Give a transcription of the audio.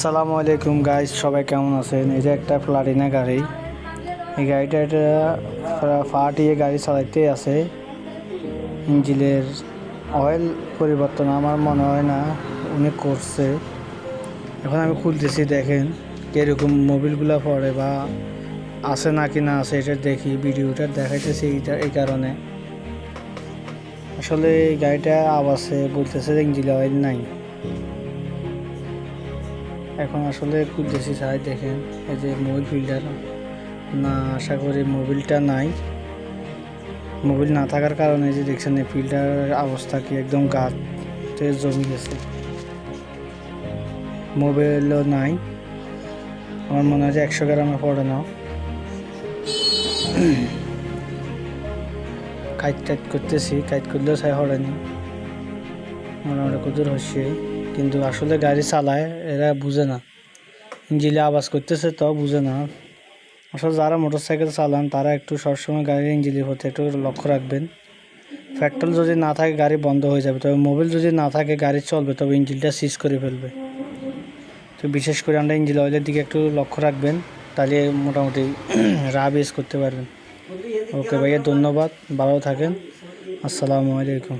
আসসালামু আলাইকুম গাইস, সবাই কেমন আছেন? এই যে একটা প্লাটিনা গাড়ি, এই গাড়িটা ফাটিয়ে গাড়ি চালাইতে আছে। ইঞ্জিনের অয়েল পরিবর্তন আমার মনে হয় না উনি করছে। এখন আমি খুলতেছি, দেখেন কীরকম মোবিলগুলো পড়ে বা আছে নাকি না আছে এটা দেখি, ভিডিওটা দেখাইতেছি এই কারণে। আসলে এই গাড়িটা আওয়াজে বলতেছে যে ইঞ্জিনে অয়েল নাই। এখন আসলে খুলতেছি, চাই দেখেন এই যে মোবিল ফিল্টার না, আশা করি মোবিলটা নাই। মোবিল না থাকার কারণে যে দেখছেন এই ফিল্টারের অবস্থা কি একদম গাতে জমে গেছে। মোবিলও নাই, আমার মনে হয় যে 100 গ্রামে পড়ে না। কাইট করতেছি, কাইট করলেও ছাই হয়নি, মোটামুটি কুদুর হচ্ছে। কিন্তু আসলে গাড়ি চালায় এরা বুঝে না, ইঞ্জিনে আওয়াজ করতেছে তো বুঝে না। আসলে যারা মোটরসাইকেল চালান তারা একটু সবসময় গাড়ির ইঞ্জিনের প্রতি একটু লক্ষ্য রাখবেন। পেট্রোল যদি না থাকে গাড়ি বন্ধ হয়ে যাবে, তবে মোবিল যদি না থাকে গাড়ি চলবে, তবে ইঞ্জিনটা সিজ করে ফেলবে। তো বিশেষ করে আমরা ইঞ্জিন অয়েলের দিকে একটু লক্ষ্য রাখবেন, তাহলে মোটামুটি রাব ইউজ করতে পারবেন। ওকে ভাইয়া, ধন্যবাদ, ভালো থাকেন, আসসালামু আলাইকুম।